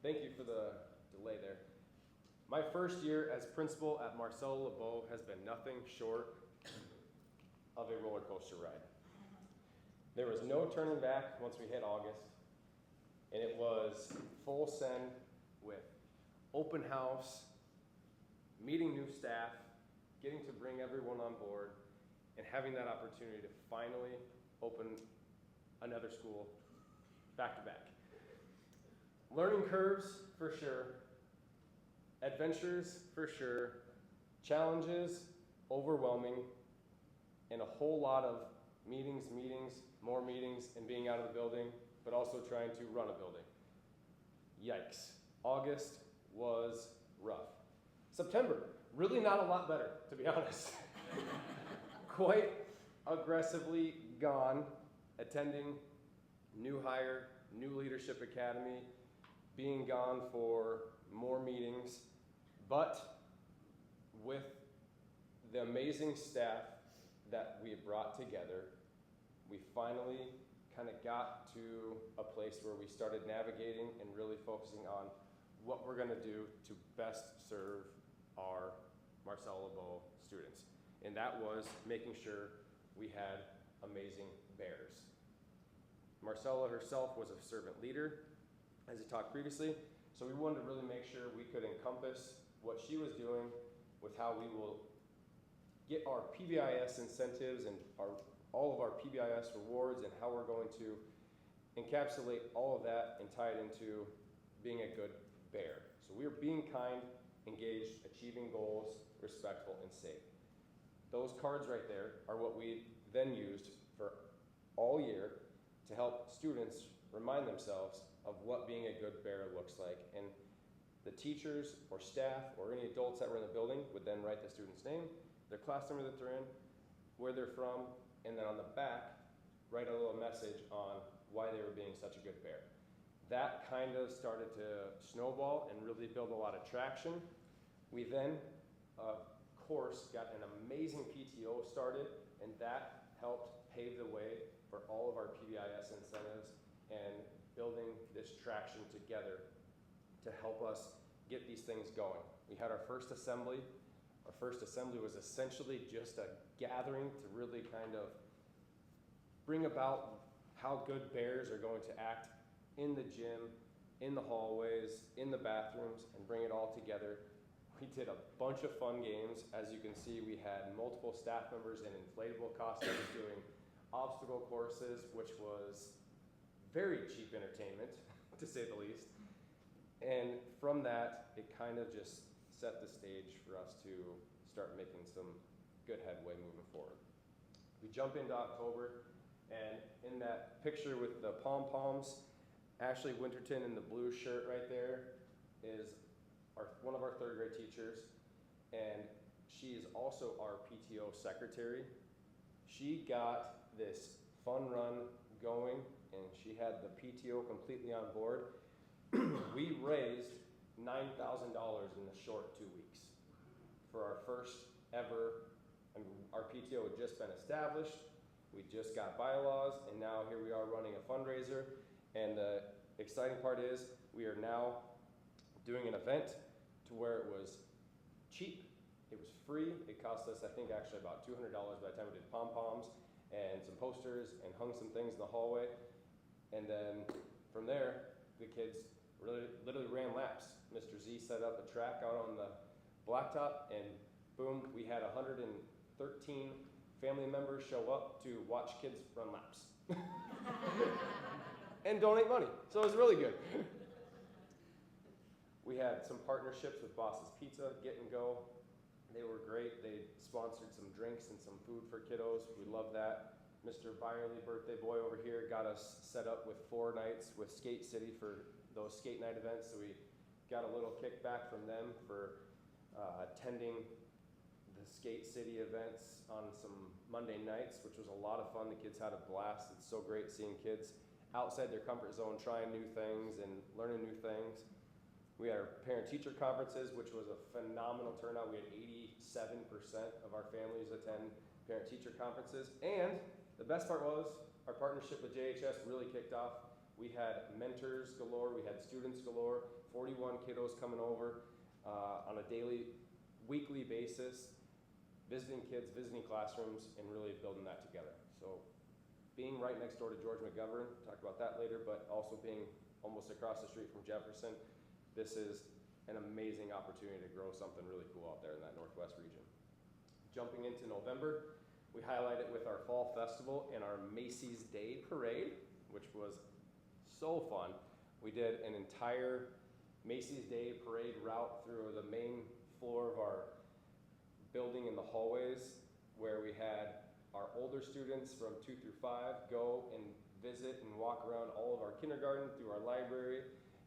Thank you for the delay there. My first year as principal at Marcelo Lebeau has been nothing short of a roller coaster ride. There was no turning back once we hit August, and it was full send with open house, meeting new staff, getting to bring everyone on board, and having that opportunity to finally open another school back to back. Learning curves, for sure. Adventures, for sure. Challenges, overwhelming, and a whole lot of meetings, more meetings, and being out of the building, but also trying to run a building. Yikes. August was rough. September, really not a lot better, to be honest. Quite aggressively gone, attending new hire, new leadership academy, being gone for more meetings, but with the amazing staff that we brought together, we finally kind of got to a place where we started navigating and really focusing on what we're going to do to best serve our Marcelo Lebeau students. And that was making sure we had amazing bears. Marcella herself was a servant leader, as I talked previously, so we wanted to really make sure we could encompass what she was doing with how we will get our PBIS incentives and all of our PBIS rewards and how we're going to encapsulate all of that and tie it into being a good bear. So we are being kind, engaged, achieving goals, respectful, and safe. Those cards right there are what we then used for all year to help students remind themselves of what being a good bear looks like. And the teachers or staff or any adults that were in the building would then write the student's name, their class number that they're in, where they're from, and then on the back, write a little message on why they were being such a good bear. That kind of started to snowball and really build a lot of traction. We then, of course, got an amazing PTO started, and that helped pave the way for all of our PBIS incentives and building this traction together to help us get these things going. We had our first assembly. Our first assembly was essentially just a gathering to really kind of bring about how good bears are going to act in the gym, in the hallways, in the bathrooms, and bring it all together. We did a bunch of fun games. As you can see, we had multiple staff members in inflatable costumes doing obstacle courses, which was very cheap entertainment, to say the least. And from that, it kind of just set the stage for us to start making some good headway moving forward. We jump into October, and in that picture with the pom-poms, Ashley Winterton in the blue shirt right there is one of our third grade teachers, and she is also our PTO secretary. She got this fun run going, and she had the PTO completely on board. We raised $9,000 in the short 2 weeks for our first ever, and our PTO had just been established. We just got bylaws, and now here we are running a fundraiser. And the exciting part is we are now doing an event to where it was cheap, it was free. It cost us, I think, actually about $200 by the time we did pom-poms and some posters and hung some things in the hallway. And then from there, the kids literally ran laps. Mr. Z set up a track out on the blacktop, and boom, we had 113 family members show up to watch kids run laps and donate money. So it was really good. We had some partnerships with Boss's Pizza, Get and Go. They were great. They sponsored some drinks and some food for kiddos. We love that. Mr. Byerly, birthday boy over here, got us set up with 4 nights with Skate City for those skate night events. So we got a little kickback from them for attending the Skate City events on some Monday nights, which was a lot of fun. The kids had a blast. It's so great seeing kids outside their comfort zone, trying new things and learning new things. We had our parent-teacher conferences, which was a phenomenal turnout. We had 87% of our families attend parent-teacher conferences. And the best part was our partnership with JHS really kicked off. We had mentors galore, we had students galore, 41 kiddos coming over on a daily, weekly basis, visiting kids, visiting classrooms, and really building that together. So being right next door to George McGovern, talk about that later, but also being almost across the street from Jefferson, this is an amazing opportunity to grow something really cool out there in that Northwest region. Jumping into November, we highlight it with our Fall Festival and our Macy's Day Parade, which was so fun. We did an entire Macy's Day Parade route through the main floor of our building in the hallways, where we had our older students from 2 through 5 go and visit and walk around all of our kindergarten through our library,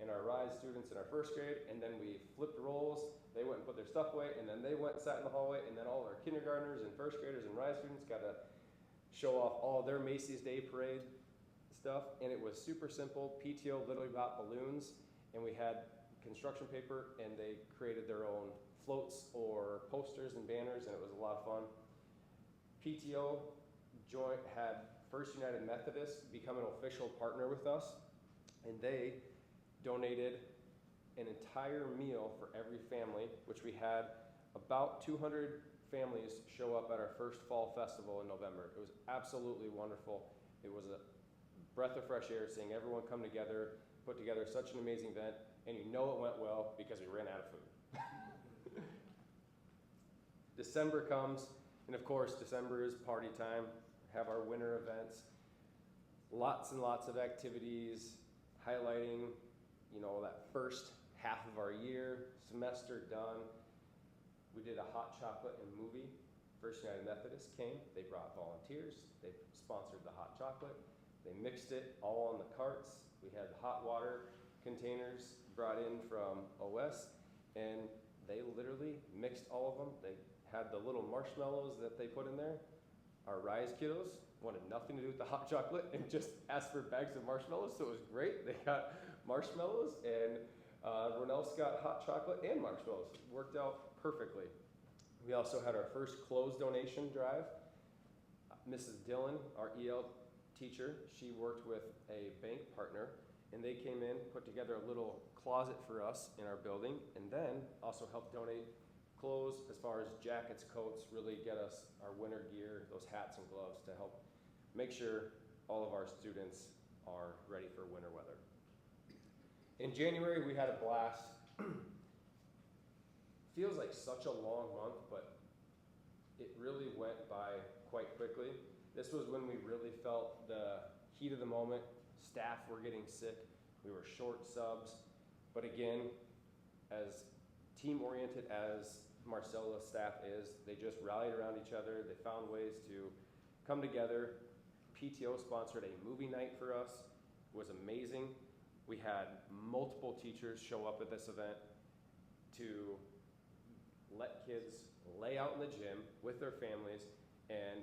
and our RISE students in our first grade, and then we flipped roles. They went and put their stuff away, and then they went and sat in the hallway, and then all of our kindergartners and first graders and RISE students got to show off all of their Macy's Day Parade stuff, and it was super simple. PTO literally bought balloons, and we had construction paper, and they created their own floats or posters and banners, and it was a lot of fun. PTO had First United Methodist become an official partner with us, and they donated an entire meal for every family, which we had about 200 families show up at our first Fall Festival in November. It was absolutely wonderful. It was a breath of fresh air seeing everyone come together, put together such an amazing event, and you know it went well because we ran out of food. December comes, and of course, December is party time. Have our winter events, lots and lots of activities, highlighting, that first half of our year, semester done. We did a hot chocolate and movie. First United Methodist came, they brought volunteers, they sponsored the hot chocolate, they mixed it all on the carts. We had hot water containers brought in from OS, and they literally mixed all of them. They had the little marshmallows that they put in there. Our RISE kiddos wanted nothing to do with the hot chocolate and just asked for bags of marshmallows, so it was great. They got marshmallows, and Ronel's got hot chocolate and marshmallows. It worked out perfectly. We also had our first clothes donation drive. Mrs. Dillon, our EL teacher, she worked with a bank partner, and they came in, put together a little closet for us in our building, and then also helped donate clothes as far as jackets, coats, really get us our winter gear, those hats and gloves to help make sure all of our students are ready for winter weather. In January, we had a blast. Feels like such a long month, but it really went by quite quickly. This was when we really felt the heat of the moment. Staff were getting sick. We were short subs. But again, as team-oriented as Marcella's staff is, they just rallied around each other. They found ways to come together. PTO sponsored a movie night for us. It was amazing. We had multiple teachers show up at this event to let kids lay out in the gym with their families and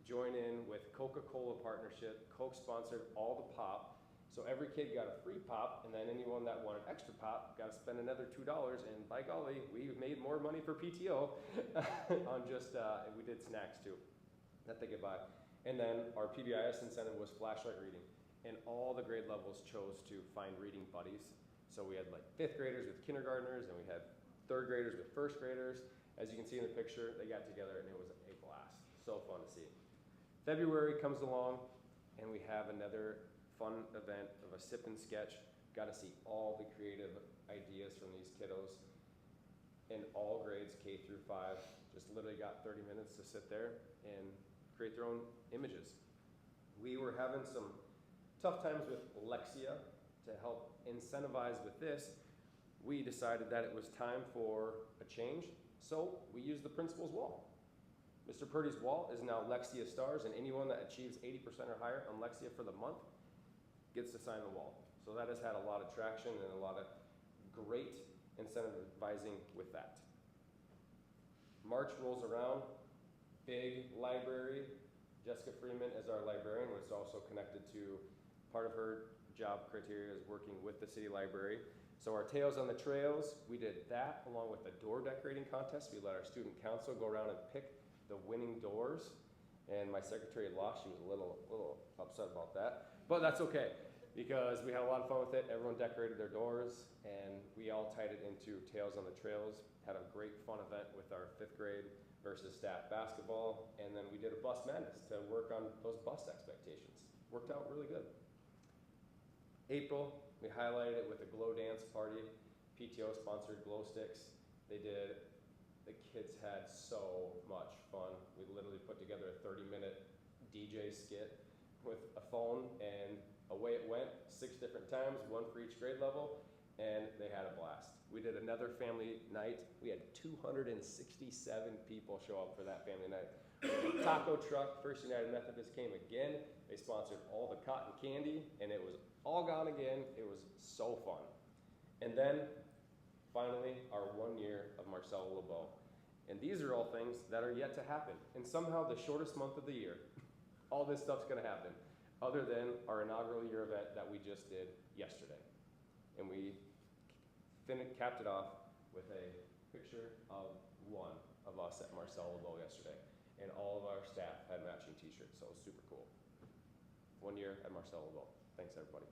join in with Coca-Cola partnership. Coke sponsored all the pop. So every kid got a free pop, and then anyone that wanted extra pop got to spend another $2, and by golly, we made more money for PTO on just, we did snacks too, that they could buy. And then our PBIS incentive was flashlight reading, and all the grade levels chose to find reading buddies. So we had like 5th graders with kindergartners, and we had 3rd graders with 1st graders. As you can see in the picture, they got together, and it was a blast. So fun to see. February comes along, and we have another fun event of a sip and sketch. Got to see all the creative ideas from these kiddos in all grades, K through 5. Just literally got 30 minutes to sit there and create their own images. We were having some tough times with Lexia. To help incentivize with this, we decided that it was time for a change, so we used the principal's wall. Mr. Purdy's wall is now Lexia Stars, and anyone that achieves 80% or higher on Lexia for the month gets to sign the wall. So that has had a lot of traction and a lot of great incentivizing with that. March rolls around, big library. Jessica Freeman is our librarian, which is also connected to part of her job criteria is working with the city library. So our Tales on the Trails, we did that along with the door decorating contest. We let our student council go around and pick the winning doors. And my secretary lost. She was a little upset about that, but that's okay. because we had a lot of fun with it. Everyone decorated their doors, and we all tied it into Tales on the Trails. Had a great fun event with our 5th grade versus staff basketball, and then we did a bus madness to work on those bus expectations. Worked out really good. April, we highlighted it with a glow dance party. PTO sponsored glow sticks. The kids had so much fun. We literally put together a 30-minute DJ skit with a phone, and away it went 6 different times, 1 for each grade level, and they had a blast. We did another family night. We had 267 people show up for that family night. Taco truck, First United Methodist came again. They sponsored all the cotton candy, and it was all gone again. It was so fun. And then, finally, our 1 year of Marcelo LeBeau. And these are all things that are yet to happen. And somehow the shortest month of the year, all this stuff's gonna happen, other than our inaugural year event that we just did yesterday. And we capped it off with a picture of one of us at Marcelo LeBeau yesterday. And all of our staff had matching t-shirts, so it was super cool. 1 year at Marcelo LeBeau. Thanks, everybody.